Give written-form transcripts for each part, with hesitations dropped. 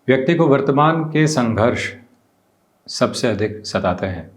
व्यक्ति को वर्तमान के संघर्ष सबसे अधिक सताते हैं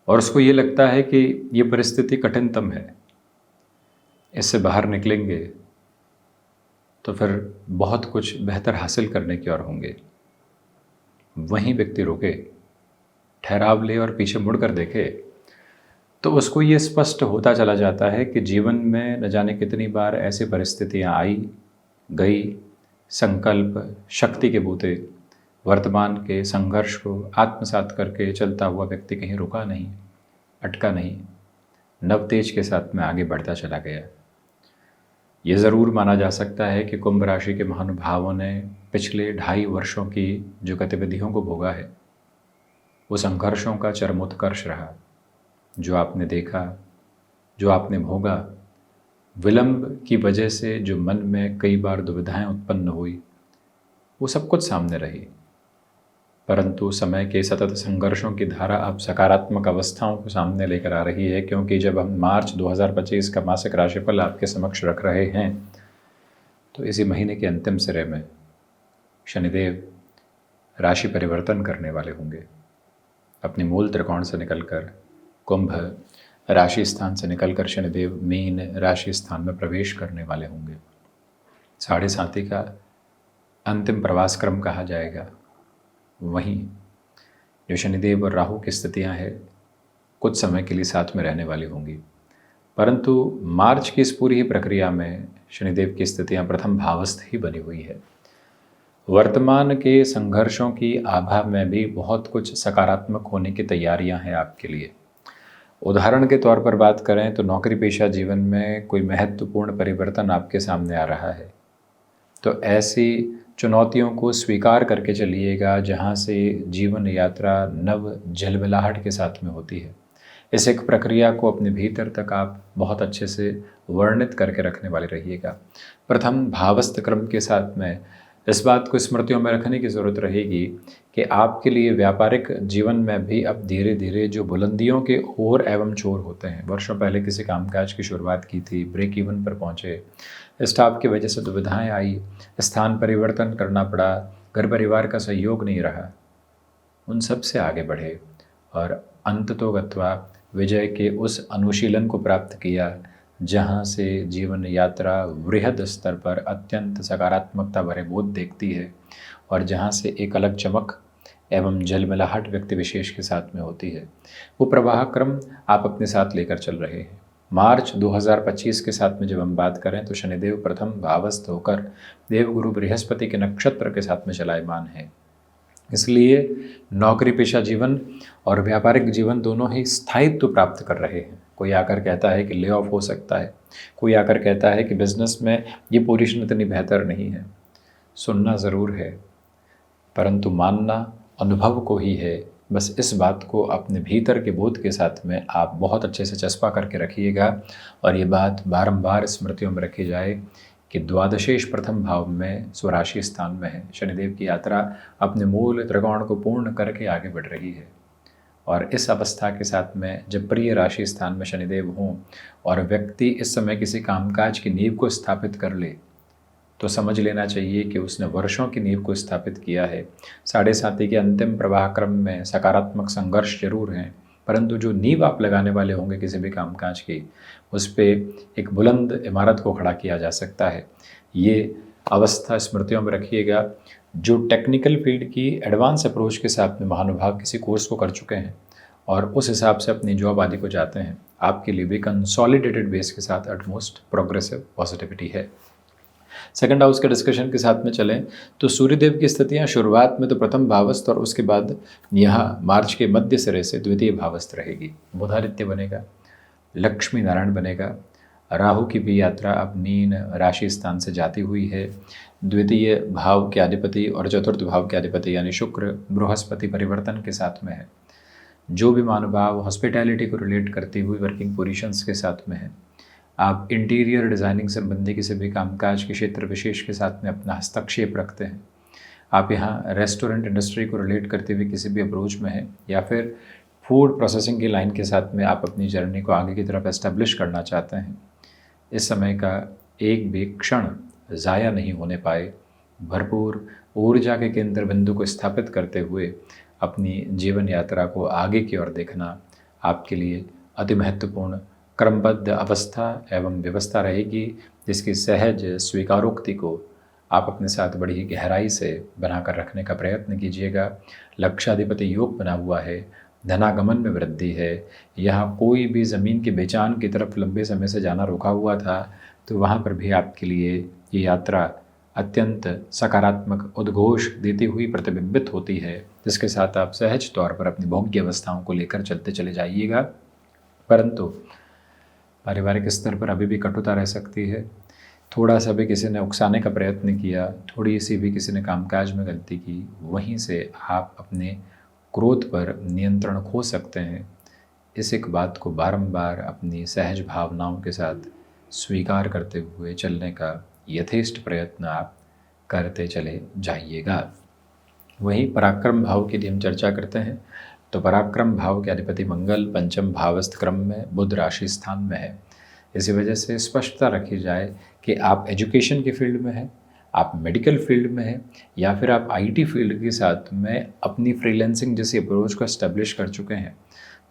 और उसको ये लगता है कि ये परिस्थिति कठिनतम है। इससे बाहर निकलेंगे तो फिर बहुत कुछ बेहतर हासिल करने की ओर होंगे। वहीं व्यक्ति रुके, ठहराव ले और पीछे मुड़कर देखे तो उसको ये स्पष्ट होता चला जाता है कि जीवन में न जाने कितनी बार ऐसी परिस्थितियाँ आई गई, संकल्प शक्ति के बूते वर्तमान के संघर्ष को आत्मसात करके चलता हुआ व्यक्ति कहीं रुका नहीं, अटका नहीं, नवतेज के साथ में आगे बढ़ता चला गया। ये ज़रूर माना जा सकता है कि कुंभ राशि के महानुभावों ने पिछले 2.5 वर्षों की जो गतिविधियों को भोगा है वो संघर्षों का चरमोत्कर्ष रहा। जो आपने देखा, जो आपने भोगा, विलंब की वजह से जो मन में कई बार दुविधाएं उत्पन्न हुई, वो सब कुछ सामने रही। परंतु समय के सतत संघर्षों की धारा अब सकारात्मक अवस्थाओं को सामने लेकर आ रही है, क्योंकि जब हम मार्च 2025 का मासिक राशिफल आपके समक्ष रख रहे हैं तो इसी महीने के अंतिम सिरे में शनिदेव राशि परिवर्तन करने वाले होंगे। अपने मूल त्रिकोण से निकलकर कुंभ राशि स्थान से निकलकर शनिदेव मीन राशि स्थान में प्रवेश करने वाले होंगे। 7.5 का अंतिम प्रवास क्रम कहा जाएगा। वहीं जो शनिदेव और राहु की स्थितियां हैं कुछ समय के लिए साथ में रहने वाली होंगी, परंतु मार्च की इस पूरी ही प्रक्रिया में शनिदेव की स्थितियां प्रथम भावस्थ ही बनी हुई है। वर्तमान के संघर्षों की आभा में भी बहुत कुछ सकारात्मक होने की तैयारियां हैं आपके लिए। उदाहरण के तौर पर बात करें तो नौकरी पेशा जीवन में कोई महत्वपूर्ण परिवर्तन आपके सामने आ रहा है, तो ऐसी चुनौतियों को स्वीकार करके चलिएगा जहां से जीवन यात्रा नव झलमिलाहट के साथ में होती है। इस एक प्रक्रिया को अपने भीतर तक आप बहुत अच्छे से वर्णित करके रखने वाले रहिएगा। प्रथम भावस्थ क्रम के साथ में इस बात को स्मृतियों में रखने की ज़रूरत रहेगी कि आपके लिए व्यापारिक जीवन में भी अब धीरे धीरे जो बुलंदियों के ओर एवं छोर होते हैं, वर्षों पहले किसी कामकाज की शुरुआत की थी, ब्रेक इवन पर पहुँचे, स्टाफ की वजह से दुविधाएं आई, स्थान परिवर्तन करना पड़ा, घर परिवार का सहयोग नहीं रहा, उन सब से आगे बढ़े और अंततोगत्वा विजय के उस अनुशीलन को प्राप्त किया जहाँ से जीवन यात्रा वृहद स्तर पर अत्यंत सकारात्मकता भरे बोध देखती है और जहाँ से एक अलग चमक एवं झलमिलाहट व्यक्ति विशेष के साथ में होती है। वो प्रवाह क्रम आप अपने साथ लेकर चल रहे हैं। मार्च 2025 के साथ में जब हम बात करें तो शनिदेव प्रथम भावस्थ होकर देवगुरु बृहस्पति के नक्षत्र के साथ में चलायमान है। इसलिए नौकरी पेशा जीवन और व्यापारिक जीवन दोनों ही स्थायित्व प्राप्त कर रहे हैं। कोई आकर कहता है कि ले ऑफ हो सकता है, कोई आकर कहता है कि बिजनेस में ये पोजीशन इतनी बेहतर नहीं है। सुनना ज़रूर है परंतु मानना अनुभव को ही है। बस इस बात को अपने भीतर के बोध के साथ में आप बहुत अच्छे से चस्पा करके रखिएगा और ये बात बारंबार स्मृतियों में रखी जाए कि द्वादशेश प्रथम भाव में स्वराशि स्थान में है। शनिदेव की यात्रा अपने मूल त्रिकोण को पूर्ण करके आगे बढ़ रही है और इस अवस्था के साथ में जब प्रिय राशि स्थान में शनिदेव हों और व्यक्ति इस समय किसी कामकाज की नींव को स्थापित कर ले तो समझ लेना चाहिए कि उसने वर्षों की नींव को स्थापित किया है। 7.5 के अंतिम प्रवाह क्रम में सकारात्मक संघर्ष जरूर हैं, परंतु जो नींव आप लगाने वाले होंगे किसी भी कामकाज की, उस पर एक बुलंद इमारत को खड़ा किया जा सकता है। ये अवस्था स्मृतियों में रखिएगा। जो टेक्निकल फील्ड की एडवांस अप्रोच के साथ में महानुभाव किसी कोर्स को कर चुके हैं और उस हिसाब से अपनी जॉब आदि को जाते हैं, आपके लिए भी कंसोलिडेटेड बेस के साथ अटमोस्ट प्रोग्रेसिव पॉजिटिविटी है। सेकंड हाउस के डिस्कशन के साथ में चलें तो सूर्यदेव की स्थितियां शुरुआत में तो प्रथम भावस्थ और उसके बाद यहाँ मार्च के मध्य सिरे से द्वितीय भावस्थ रहेगी। बुधादित्य बनेगा, लक्ष्मी नारायण बनेगा, राहु की भी यात्रा अब मीन राशि स्थान से जाती हुई है। द्वितीय भाव के अधिपति और चतुर्थ भाव के अधिपति यानी शुक्र बृहस्पति परिवर्तन के साथ में है। जो भी महानुभाव हॉस्पिटैलिटी को रिलेट करती हुई वर्किंग पोजीशंस के साथ में है, आप इंटीरियर डिज़ाइनिंग संबंधी किसी भी कामकाज के क्षेत्र विशेष के साथ में अपना हस्तक्षेप रखते हैं, आप यहाँ रेस्टोरेंट इंडस्ट्री को रिलेट करते हुए किसी भी अप्रोच में हैं या फिर फूड प्रोसेसिंग की लाइन के साथ में आप अपनी जर्नी को आगे की तरफ एस्टेब्लिश करना चाहते हैं, इस समय का एक भी क्षण ज़ाया नहीं होने पाए। भरपूर ऊर्जा के केंद्र बिंदु को स्थापित करते हुए अपनी जीवन यात्रा को आगे की ओर देखना आपके लिए अति महत्वपूर्ण क्रमबद्ध अवस्था एवं व्यवस्था रहेगी, जिसकी सहज स्वीकारोक्ति को आप अपने साथ बड़ी ही गहराई से बनाकर रखने का प्रयत्न कीजिएगा। लक्षाधिपति योग बना हुआ है, धनागमन में वृद्धि है। यहाँ कोई भी ज़मीन के बेचान की तरफ लंबे समय से जाना रुका हुआ था, तो वहाँ पर भी आपके लिए ये यात्रा अत्यंत सकारात्मक उद्घोष देती हुई प्रतिबिंबित होती है, जिसके साथ आप सहज तौर पर अपनी भोग्य अवस्थाओं को लेकर चलते चले जाइएगा। परंतु पारिवारिक स्तर पर अभी भी कटुता रह सकती है। थोड़ा सा भी किसी ने उकसाने का प्रयत्न किया, थोड़ी सी भी किसी ने कामकाज में गलती की, वहीं से आप अपने क्रोध पर नियंत्रण खो सकते हैं। इस एक बात को बारंबार अपनी सहज भावनाओं के साथ स्वीकार करते हुए चलने का यथेष्ट प्रयत्न आप करते चले जाइएगा। वहीं पराक्रम भाव की यदि हम चर्चा करते हैं तो पराक्रम भाव के अधिपति मंगल पंचम भावस्थ क्रम में बुध राशि स्थान में है। इसी वजह से स्पष्टता रखी जाए कि आप एजुकेशन की फील्ड में हैं, आप मेडिकल फील्ड में हैं, या फिर आप आईटी फील्ड के साथ में अपनी फ्रीलांसिंग जैसी अप्रोच को एस्टेब्लिश कर चुके हैं,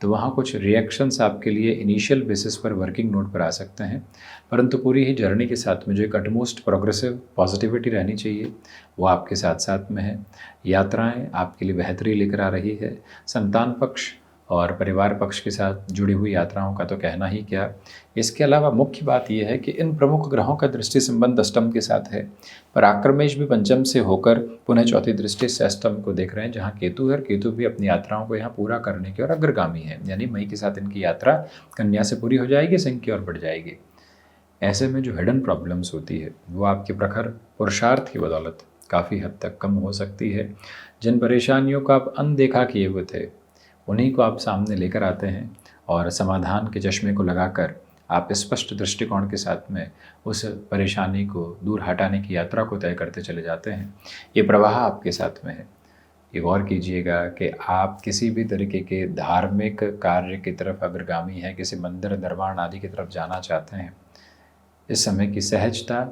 तो वहाँ कुछ रिएक्शंस आपके लिए इनिशियल बेसिस पर वर्किंग नोट पर आ सकते हैं। परंतु पूरी ही जर्नी के साथ में जो एक अटमोस्ट प्रोग्रेसिव पॉजिटिविटी रहनी चाहिए वो आपके साथ साथ में है। यात्राएं आपके लिए बेहतरी लेकर आ रही है। संतान पक्ष और परिवार पक्ष के साथ जुड़ी हुई यात्राओं का तो कहना ही क्या। इसके अलावा मुख्य बात यह है कि इन प्रमुख ग्रहों का दृष्टि संबंध अष्टम के साथ है। पराक्रमेश भी पंचम से होकर पुनः चौथी दृष्टि से अष्टम को देख रहे हैं, जहाँ केतु है। केतु भी अपनी यात्राओं को यहाँ पूरा करने की ओर अग्रगामी है, यानी मई के साथ इनकी यात्रा कन्या से पूरी हो जाएगी, सिंह की ओर बढ़ जाएगी। ऐसे में जो हिडन प्रॉब्लम्स होती है वो आपके प्रखर पुरुषार्थ की बदौलत काफ़ी हद तक कम हो सकती है। जिन परेशानियों को आप अनदेखा किए हुए थे उन्हीं को आप सामने लेकर आते हैं और समाधान के चश्मे को लगाकर आप स्पष्ट दृष्टिकोण के साथ में उस परेशानी को दूर हटाने की यात्रा को तय करते चले जाते हैं। ये प्रवाह आपके साथ में है। ये गौर कीजिएगा कि आप किसी भी तरीके के धार्मिक कार्य की तरफ अग्रगामी हैं, किसी मंदिर दरबार आदि की तरफ जाना चाहते हैं। इस समय की सहजता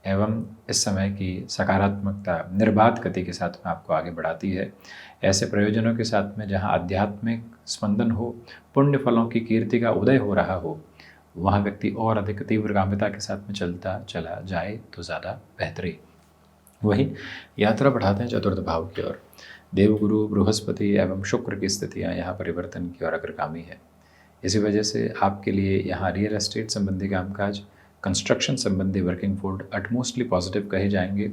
एवं इस समय की सकारात्मकता निर्बाध गति के साथ में आपको आगे बढ़ाती है। ऐसे प्रयोजनों के साथ में जहाँ आध्यात्मिक स्पंदन हो, पुण्य फलों की कीर्ति का उदय हो रहा हो, वहाँ व्यक्ति और अधिक तीव्रगामिता के साथ में चलता चला जाए तो ज़्यादा बेहतरी। वहीं यात्रा बढ़ाते हैं चतुर्थ भाव की ओर। देवगुरु बृहस्पति एवं शुक्र की स्थितियाँ यहाँ परिवर्तन की ओर अग्रगामी है। इसी वजह से आपके लिए यहाँ रियल एस्टेट संबंधी कामकाज, कंस्ट्रक्शन संबंधी वर्किंग फूड अटमोस्टली पॉजिटिव कहे जाएंगे।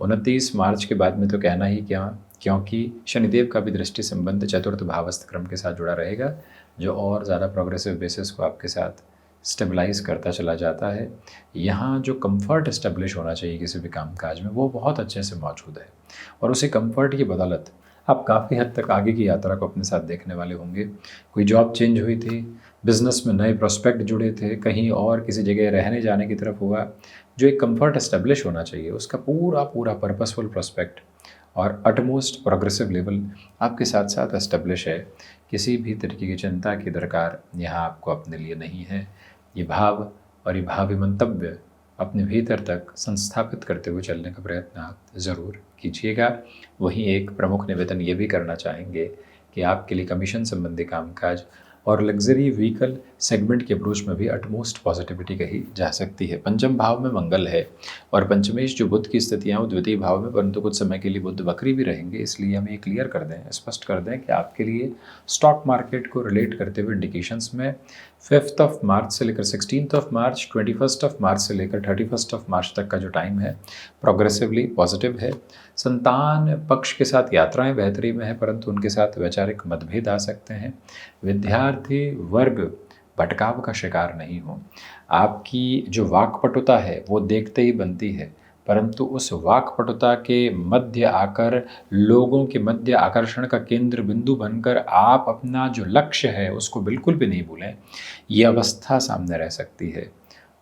29 मार्च के बाद में तो कहना ही क्या, क्योंकि शनिदेव का भी दृष्टि संबंध चतुर्थ भावस्थ क्रम के साथ जुड़ा रहेगा, जो और ज़्यादा प्रोग्रेसिव बेसिस को आपके साथ स्टेबलाइज करता चला जाता है। यहाँ जो कंफर्ट इस्टेब्लिश होना चाहिए किसी भी कामकाज में वो बहुत अच्छे से मौजूद है, और उसी कंफर्ट की बदौलत आप काफ़ी हद तक आगे की यात्रा को अपने साथ देखने वाले होंगे। कोई जॉब चेंज हुई थी, बिजनेस में नए प्रोस्पेक्ट जुड़े थे, कहीं और किसी जगह रहने जाने की तरफ हुआ, जो एक कंफर्ट इस्टेब्लिश होना चाहिए उसका पूरा पूरा पर्पसफुल प्रोस्पेक्ट और अटमोस्ट प्रोग्रेसिव लेवल आपके साथ साथ इस्टेब्लिश है। किसी भी तरीके की चिंता की दरकार यहाँ आपको अपने लिए नहीं है। ये भाव और ये भावी मंतव्य अपने भीतर तक संस्थापित करते हुए चलने का प्रयत्न आप ज़रूर कीजिएगा। वहीं एक प्रमुख निवेदन ये भी करना चाहेंगे कि आपके लिए कमीशन संबंधी कामकाज और लग्जरी व्हीकल सेगमेंट के अप्रोच में भी अटमोस्ट पॉजिटिविटी कही जा सकती है। पंचम भाव में मंगल है और पंचमेश जो बुध की स्थितियाँ वो द्वितीय भाव में, परंतु कुछ समय के लिए बुध वक्री भी रहेंगे। इसलिए हम ये क्लियर कर दें, स्पष्ट कर दें कि आपके लिए स्टॉक मार्केट को रिलेट करते हुए इंडिकेशंस में 5 मार्च से लेकर 16 मार्च, 21 मार्च से लेकर 31 मार्च तक का जो टाइम है प्रोग्रेसिवली पॉजिटिव है। संतान पक्ष के साथ यात्राएं बेहतरी में है, परंतु उनके साथ वैचारिक मतभेद आ सकते हैं। विद्यार्थी वर्ग भटकाव का शिकार नहीं हो। आपकी जो वाक्पटुता है वो देखते ही बनती है, परंतु उस वाक्पटुता के मध्य आकर लोगों के मध्य आकर्षण का केंद्र बिंदु बनकर आप अपना जो लक्ष्य है उसको बिल्कुल भी नहीं भूलें। ये अवस्था सामने रह सकती है।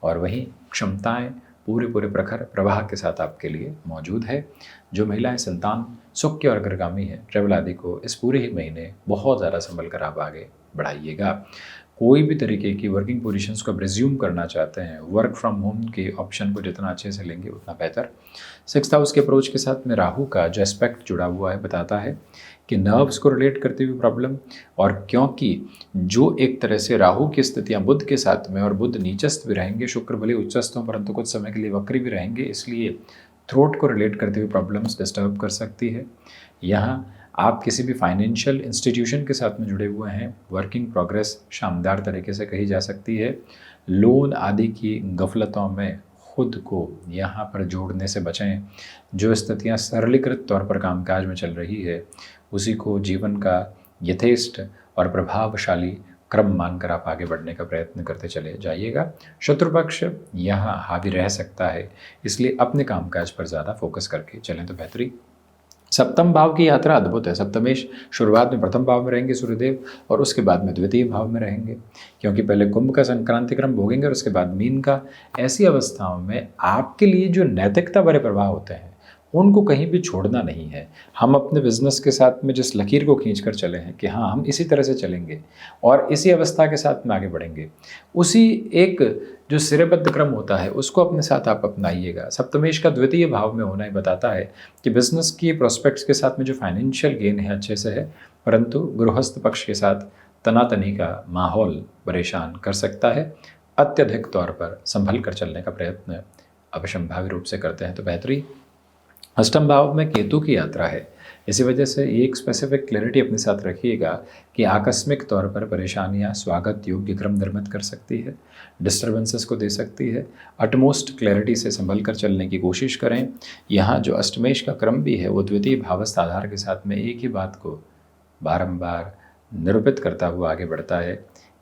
और वहीं क्षमताएं पूरे प्रखर प्रवाह के साथ आपके लिए मौजूद है। जो महिलाएं संतान सुख की ओर अग्रगामी है, ट्रेवल आदि को इस पूरे ही महीने बहुत ज़्यादा संभल कर आप आगे बढ़ाइएगा। कोई भी तरीके की वर्किंग पोजीशंस को आप रिज्यूम करना चाहते हैं, वर्क फ्रॉम होम के ऑप्शन को जितना अच्छे से लेंगे उतना बेहतर। सिक्स्थ हाउस के अप्रोच के साथ में राहु का जो एस्पेक्ट जुड़ा हुआ है बताता है कि नर्व्स को रिलेट करती हुई प्रॉब्लम, और क्योंकि जो एक तरह से राहु की स्थितियाँ बुध के साथ में, और बुध नीचस्थ भी रहेंगे, शुक्र भले उच्चस्थ हों परंतु कुछ समय के लिए वक्री भी रहेंगे, इसलिए थ्रोट को रिलेट करते हुए प्रॉब्लम्स डिस्टर्ब कर सकती है। यहाँ आप किसी भी फाइनेंशियल इंस्टीट्यूशन के साथ में जुड़े हुए हैं, वर्किंग प्रोग्रेस शानदार तरीके से कही जा सकती है। लोन आदि की गफलतों में खुद को यहाँ पर जोड़ने से बचें। जो स्थितियाँ सरलीकृत तौर पर कामकाज में चल रही है उसी को जीवन का यथेष्ट और प्रभावशाली क्रम मानकर आप आगे बढ़ने का प्रयत्न करते चले जाइएगा। शत्रु पक्ष यहाँ हावी रह सकता है, इसलिए अपने कामकाज पर ज़्यादा फोकस करके चलें तो बेहतरी। सप्तम भाव की यात्रा अद्भुत है। सप्तमेश शुरुआत में प्रथम भाव में रहेंगे सूर्यदेव, और उसके बाद में द्वितीय भाव में रहेंगे, क्योंकि पहले कुंभ का संक्रांति क्रम भोगेंगे और उसके बाद मीन का। ऐसी अवस्थाओं में आपके लिए जो नैतिकता भरे प्रभाव होते हैं उनको कहीं भी छोड़ना नहीं है। हम अपने बिजनेस के साथ में जिस लकीर को खींच कर चले हैं कि हाँ हम इसी तरह से चलेंगे और इसी अवस्था के साथ में आगे बढ़ेंगे, उसी एक जो सिरेबद्ध क्रम होता है उसको अपने साथ आप अपनाइएगा। सप्तमेश का द्वितीय भाव में होना ही बताता है कि बिजनेस की प्रोस्पेक्ट्स के साथ में जो फाइनेंशियल गेन है अच्छे से है, परंतु गृहस्थ पक्ष के साथ तनातनी का माहौल परेशान कर सकता है। अत्यधिक तौर पर संभल कर चलने का प्रयत्न अवश्यंभावी रूप से करते हैं तो बेहतरी। अष्टम भाव में केतु की यात्रा है, इसी वजह से एक स्पेसिफिक क्लैरिटी अपने साथ रखिएगा कि आकस्मिक तौर पर परेशानियां स्वागत योग्य क्रम निर्मित कर सकती है, डिस्टर्बेंसेस को दे सकती है। अटमोस्ट क्लैरिटी से संभल कर चलने की कोशिश करें। यहाँ जो अष्टमेश का क्रम भी है वो द्वितीय भावस्थ आधार के साथ में एक ही बात को बारंबार निरूपित करता हुआ आगे बढ़ता है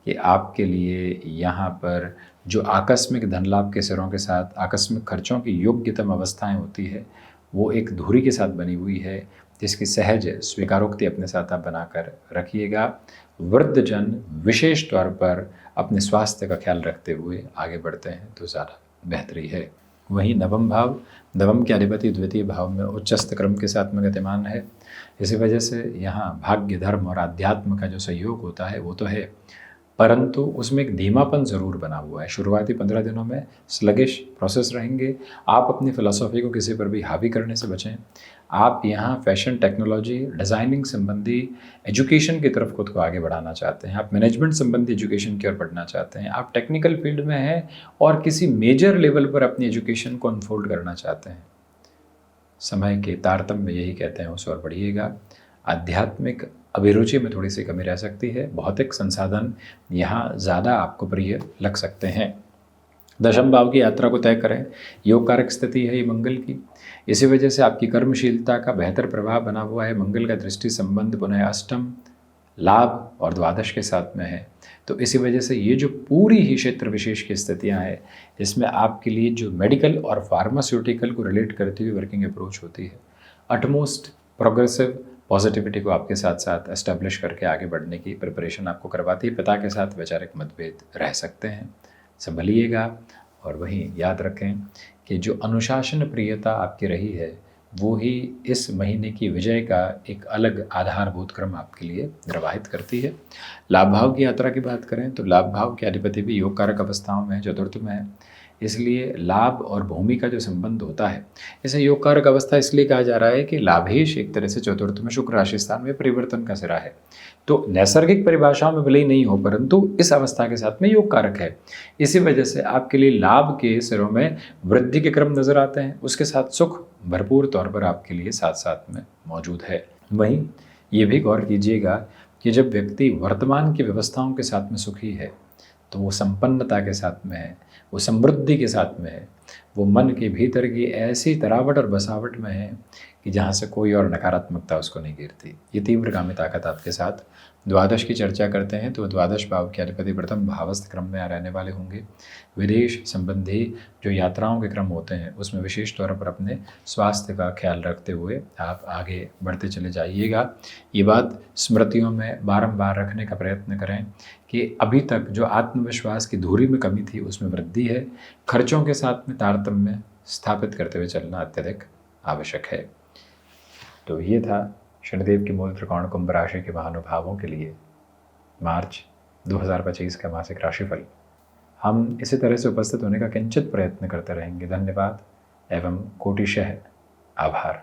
कि आपके लिए यहाँ पर जो आकस्मिक धन लाभ के सिरों के साथ आकस्मिक खर्चों की योग्यतम अवस्थाएं होती है वो एक धुरी के साथ बनी हुई है, जिसकी सहज स्वीकारोक्ति अपने साथ आप बनाकर रखिएगा। वृद्धजन विशेष तौर पर अपने स्वास्थ्य का ख्याल रखते हुए आगे बढ़ते हैं तो ज़्यादा बेहतरी है। वहीं नवम भाव, नवम के अधिपति द्वितीय भाव में उच्चस्थ क्रम के साथ में गतिमान है, इसी वजह से यहाँ भाग्य, धर्म और आध्यात्म का जो सहयोग होता है वो तो है, परंतु उसमें एक धीमापन ज़रूर बना हुआ है। शुरुआती 15 दिनों में स्लगिश प्रोसेस रहेंगे। आप अपनी फ़िलॉसफी को किसी पर भी हावी करने से बचें। आप यहाँ फैशन, टेक्नोलॉजी, डिज़ाइनिंग संबंधी एजुकेशन की तरफ खुद को आगे बढ़ाना चाहते हैं, आप मैनेजमेंट संबंधी एजुकेशन की ओर बढ़ना चाहते हैं, आप टेक्निकल फील्ड में हैं और किसी मेजर लेवल पर अपनी एजुकेशन को अनफोल्ड करना चाहते हैं, समय के तारतम्य यही कहते हैं उस ओर बढ़िएगा। आध्यात्मिक अभिरुचि में थोड़ी सी कमी रह सकती है, भौतिक संसाधन यहाँ ज़्यादा आपको प्रिय लग सकते हैं। दशम भाव की यात्रा को तय करें, योग कारक स्थिति है ये मंगल की, इसी वजह से आपकी कर्मशीलता का बेहतर प्रभाव बना हुआ है। मंगल का दृष्टि संबंध पुनः अष्टम, लाभ और द्वादश के साथ में है, तो इसी वजह से ये जो पूरी ही क्षेत्र विशेष की स्थितियाँ हैं इसमें आपके लिए जो मेडिकल और फार्मास्यूटिकल को रिलेट करती हुई वर्किंग अप्रोच होती है, अटमोस्ट प्रोग्रेसिव पॉजिटिविटी को आपके साथ साथ एस्टेब्लिश करके आगे बढ़ने की प्रिपरेशन आपको करवाती है। पिता के साथ वैचारिक मतभेद रह सकते हैं, संभलिएगा। और वहीं याद रखें कि जो अनुशासन प्रियता आपकी रही है वो ही इस महीने की विजय का एक अलग आधारभूत क्रम आपके लिए निर्वाहित करती है। लाभ भाव की यात्रा की बात करें तो लाभ भाव के अधिपति भी योग कारक अवस्थाओं में चतुर्थ में है, इसलिए लाभ और भूमि का जो संबंध होता है इसे योग कारक अवस्था इसलिए कहा जा रहा है कि लाभेश एक तरह से चतुर्थ में शुक्र राशि स्थान में परिवर्तन का सिरा है, तो नैसर्गिक परिभाषाओं में भले ही नहीं हो परंतु इस अवस्था के साथ में योग कारक है। इसी वजह से आपके लिए लाभ के सिरों में वृद्धि के क्रम नजर आते हैं, उसके साथ सुख भरपूर तौर पर आपके लिए साथ साथ में मौजूद है। वहीं ये भी गौर कीजिएगा कि जब व्यक्ति वर्तमान की व्यवस्थाओं के साथ में सुखी है तो वो संपन्नता के साथ में है, वो समृद्धि के साथ में है, वो मन के भीतर की ऐसी तरावट और बसावट में है कि जहाँ से कोई और नकारात्मकता उसको नहीं गिरती। ये तीव्रगामी ताकत आपके साथ। द्वादश की चर्चा करते हैं तो द्वादश भाव के अधिपति प्रथम भावस्थ क्रम में रहने वाले होंगे। विदेश संबंधी जो यात्राओं के क्रम होते हैं उसमें विशेष तौर पर अपने स्वास्थ्य का ख्याल रखते हुए आप आगे बढ़ते चले जाइएगा। ये बात स्मृतियों में बारंबार रखने का प्रयत्न करें कि अभी तक जो आत्मविश्वास की धुरी में कमी थी उसमें वृद्धि है। खर्चों के साथ में तारतम्य स्थापित करते हुए चलना अत्यधिक आवश्यक है। तो ये था शनिदेव की मूल त्रिकोण कुंभ राशि के महानुभावों के लिए मार्च 2025 का मासिक राशिफल। हम इसी तरह से उपस्थित होने का किंचित प्रयत्न करते रहेंगे। धन्यवाद एवं कोटिशः आभार।